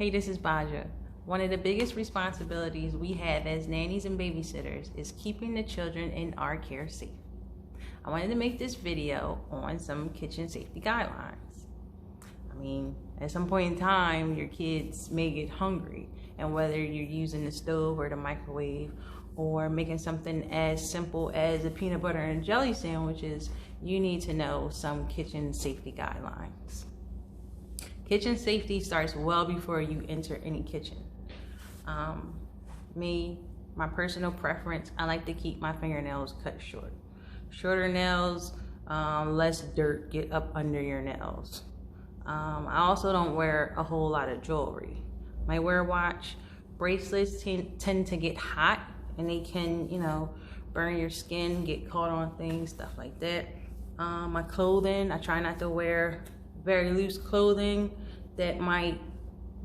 Hey, this is Baja. One of the biggest responsibilities we have as nannies and babysitters is keeping the children in our care safe. I wanted to make this video on some kitchen safety guidelines. I mean, at some point in time, your kids may get hungry, and whether you're using the stove or the microwave or making something as simple as a peanut butter and jelly sandwiches, you need to know some kitchen safety guidelines. Kitchen safety starts well before you enter any kitchen. My personal preference, I like to keep my fingernails cut short. Shorter nails, less dirt get up under your nails. I also don't wear a whole lot of jewelry. Might wear a watch. Bracelets tend to get hot and they can, burn your skin, get caught on things, stuff like that. My clothing, I try not to wear very loose clothing that might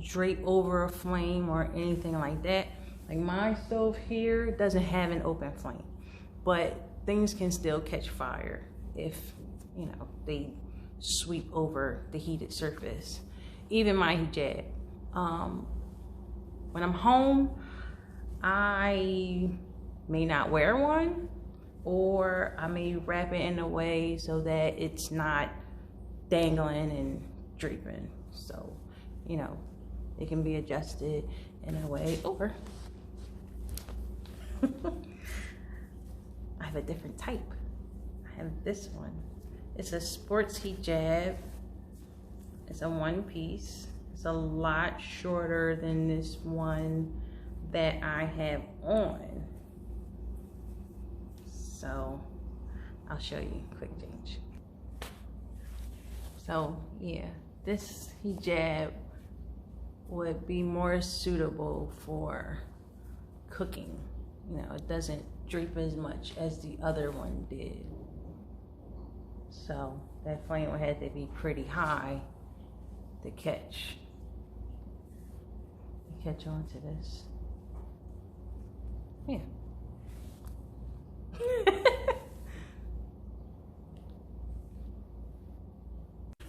drape over a flame or anything like that. Like my stove here doesn't have an open flame, but things can still catch fire if, they sweep over the heated surface. Even my hijab. When I'm home, I may not wear one, or I may wrap it in a way so that it's not dangling and draping. So, it can be adjusted in a way, or I have a different type. I have this one. It's a sports hijab. It's a one piece. It's a lot shorter than this one that I have on. So I'll show you, quick change. So yeah, this hijab would be more suitable for cooking. It doesn't drape as much as the other one did. So that flame would have to be pretty high to catch on to this. Yeah.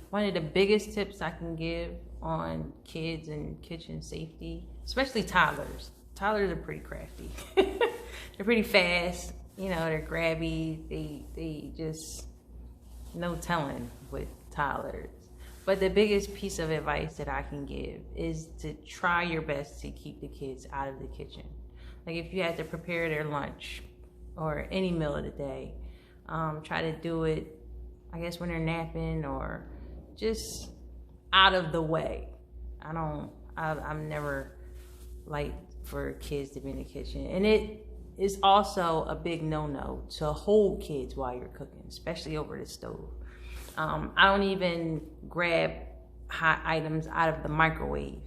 One of the biggest tips I can give on kids and kitchen safety, especially toddlers. Toddlers are pretty crafty. They're pretty fast. They're grabby. They just, no telling with toddlers. But the biggest piece of advice that I can give is to try your best to keep the kids out of the kitchen. Like if you have to prepare their lunch or any meal of the day, try to do it, I guess, when they're napping or just out of the way. I'm never like for kids to be in the kitchen. And it is also a big no-no to hold kids while you're cooking, especially over the stove. I don't even grab hot items out of the microwave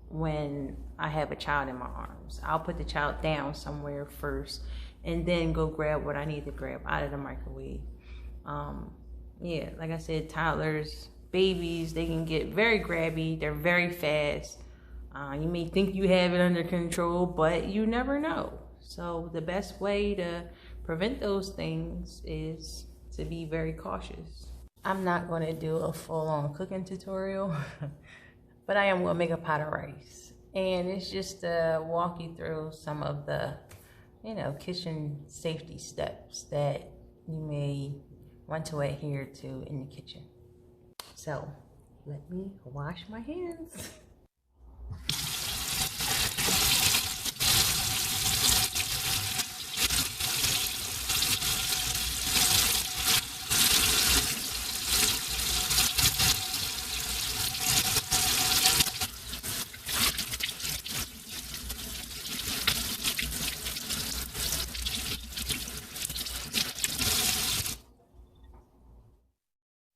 when I have a child in my arms. I'll put the child down somewhere first and then go grab what I need to grab out of the microwave. Yeah, like I said, toddlers, babies, they can get very grabby. They're very fast. You may think you have it under control, but you never know. So the best way to prevent those things is to be very cautious. I'm not going to do a full-on cooking tutorial, but I am going to make a pot of rice. And it's just to walk you through some of the, kitchen safety steps that you may want to adhere to in the kitchen. So let me wash my hands.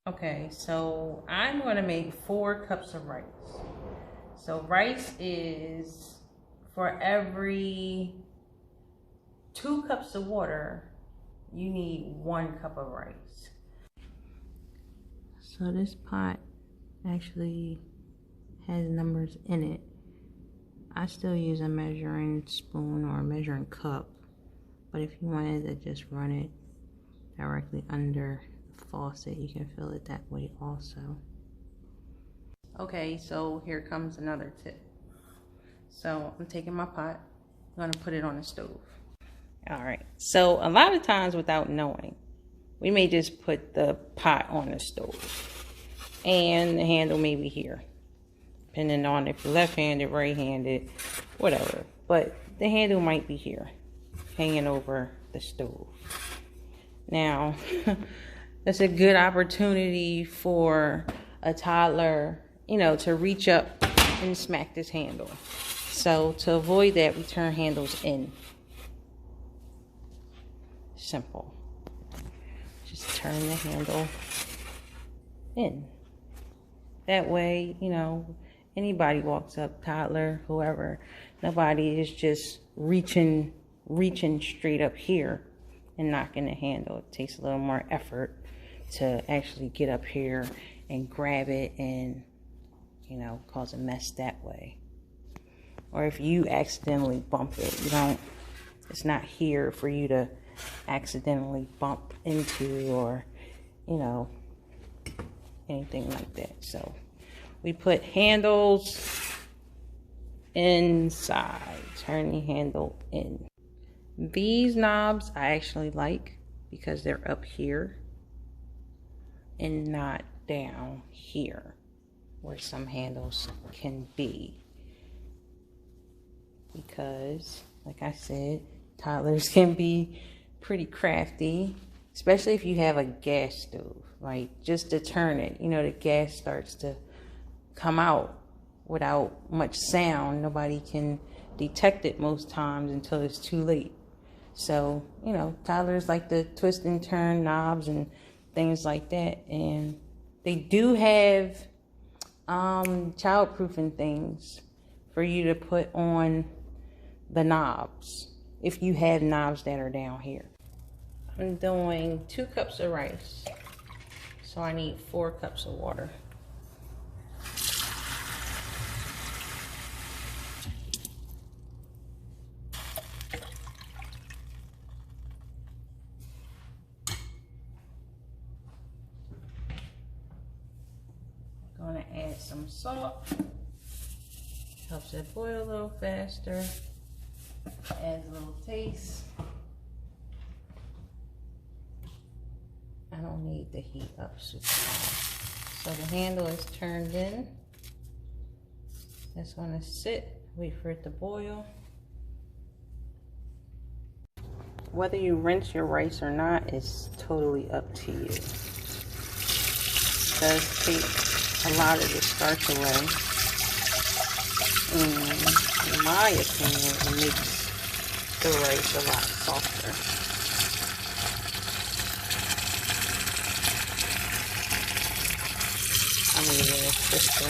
Okay, so I'm going to make 4 cups of rice. So rice is, for every 2 cups of water, you need 1 cup of rice. So this pot actually has numbers in it. I still use a measuring spoon or a measuring cup, but if you wanted to just run it directly under faucet, you can fill it that way also. Okay, so here comes another tip. So I'm taking my pot, I'm gonna put it on the stove. All right, so a lot of times without knowing, we may just put the pot on the stove and the handle may be here, depending on if you're left-handed, right-handed, whatever. But the handle might be here, hanging over the stove. Now, that's a good opportunity for a toddler, you know, to reach up and smack this handle. So to avoid that, we turn handles in. Simple. Just turn the handle in. That way, you know, anybody walks up, toddler, whoever, nobody is just reaching straight up here and knocking the handle. It takes a little more effort to actually get up here and grab it and, you know, cause a mess that way. Or if you accidentally bump it, it's not here for you to accidentally bump into or, you know, anything like that. So we put handles inside, turn the handle in. These knobs I actually like because they're up here and not down here where some handles can be. Because, like I said, toddlers can be pretty crafty, especially if you have a gas stove. Like, just to turn it, you know, the gas starts to come out without much sound. Nobody can detect it most times until it's too late. So, you know, toddlers like to twist and turn knobs and things like that. And they do have child-proofing things for you to put on the knobs if you have knobs that are down here. I'm doing 2 cups of rice, so I need 4 cups of water. I'm gonna add some salt. Helps it boil a little faster. Adds a little taste. I don't need the heat up super high. So the handle is turned in. It's gonna sit, wait for it to boil. Whether you rinse your rice or not is totally up to you. It does take a lot of the starch away. And in my opinion, it makes the rice a lot softer. I'm leaving it sister.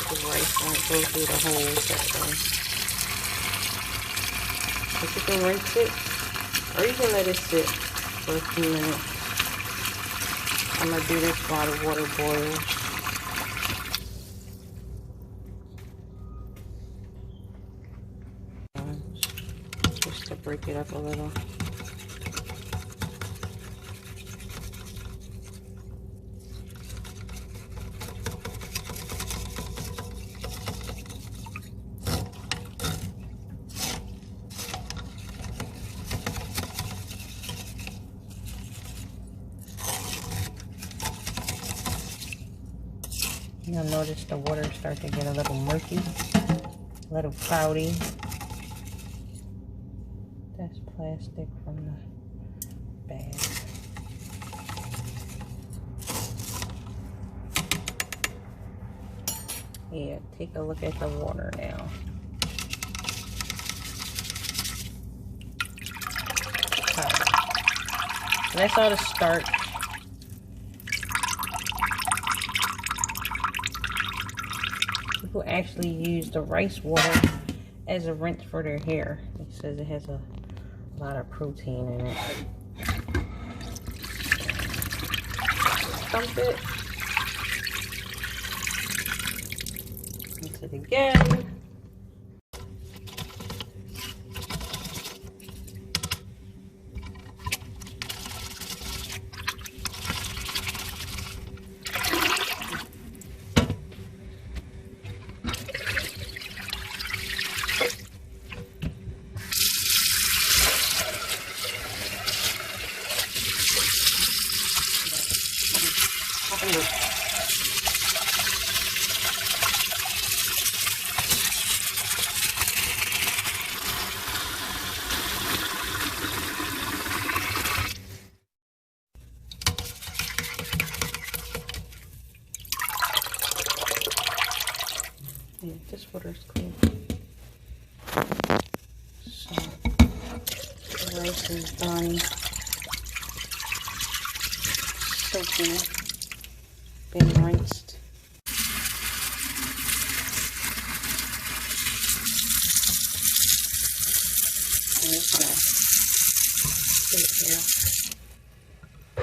The rice won't go through the holes that way. But you can rinse it, or you can let it sit for a few minutes. I'm gonna do this while the water boils. Just to break it up a little. You'll notice the water starts to get a little murky, a little cloudy. That's plastic from the bag. Yeah, take a look at the water now. So that's all the starch. People actually use the rice water as a rinse for their hair. It says it has a lot of protein in it. Dump it. Rinse it again. Yeah, this water is clean. So, the rice is done soaking, been rinsed. And it's gonna sit here.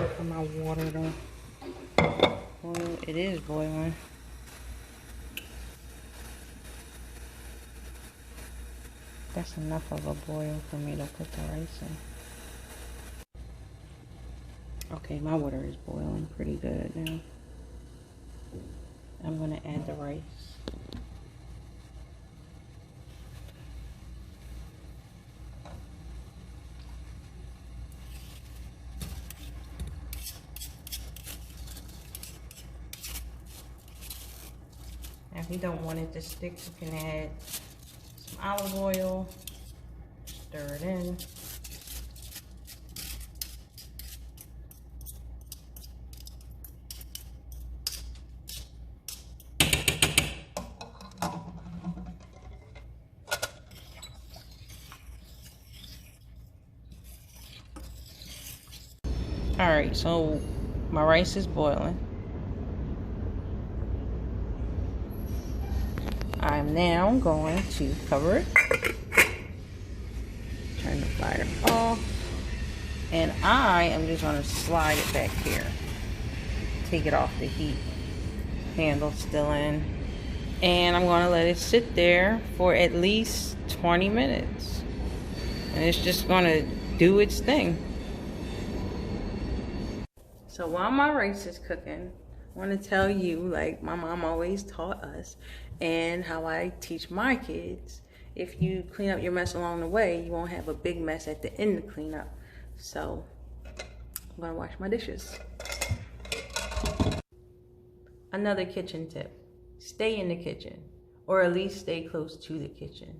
Look for my water though. Well, it is boiling. That's enough of a boil for me to put the rice in. Okay, my water is boiling pretty good now. I'm gonna add the rice. Now, if you don't want it to stick, you can add some olive oil, stir it in. All right, so my rice is boiling. I'm now going to cover it. Turn the fire off. And I am just going to slide it back here. Take it off the heat. Handle still in. And I'm going to let it sit there for at least 20 minutes. And it's just going to do its thing. So while my rice is cooking, I want to tell you, like my mom always taught us, and how I teach my kids, if you clean up your mess along the way, you won't have a big mess at the end to clean up. So I'm gonna wash my dishes. Another kitchen tip: stay in the kitchen, or at least stay close to the kitchen.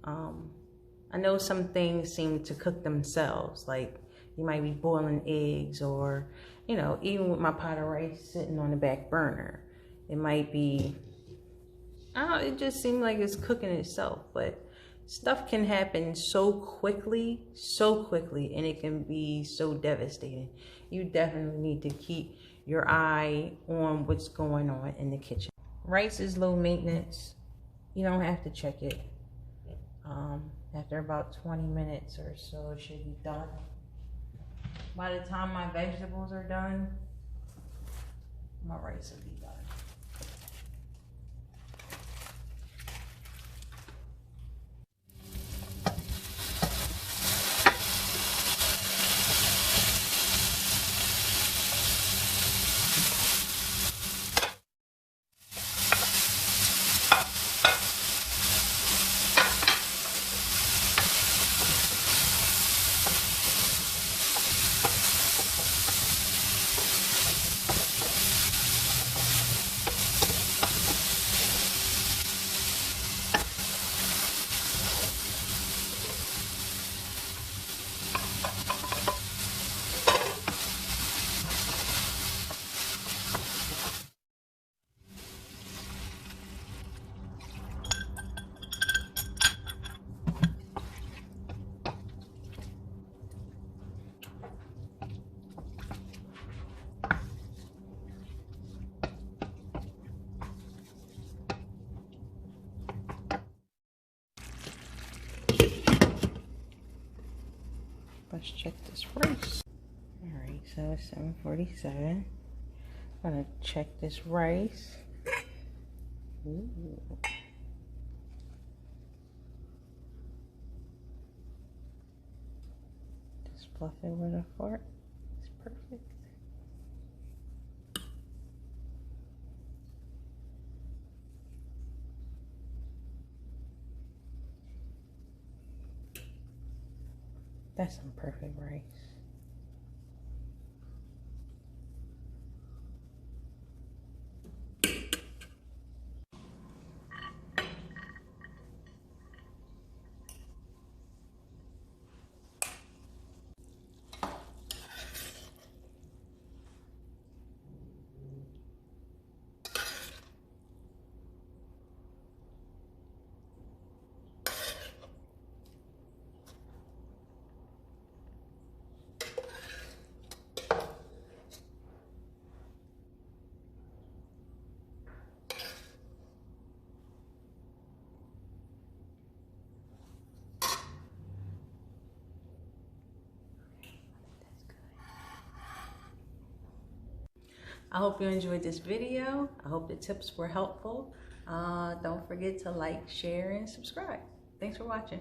I know some things seem to cook themselves, like you might be boiling eggs, or, you know, even with my pot of rice sitting on the back burner, it might be, I don't know, it just seems like it's cooking itself. But stuff can happen so quickly, and it can be so devastating. You definitely need to keep your eye on what's going on in the kitchen. Rice is low maintenance. You don't have to check it. After about 20 minutes or so, it should be done. By the time my vegetables are done, my rice will be done. Let's check this rice. Alright, so it's 7:47. I'm gonna check this rice. Ooh. Just fluff it with a fork. It's perfect. That's some perfect rice. I hope you enjoyed this video. I hope the tips were helpful. Don't forget to like, share, and subscribe. Thanks for watching.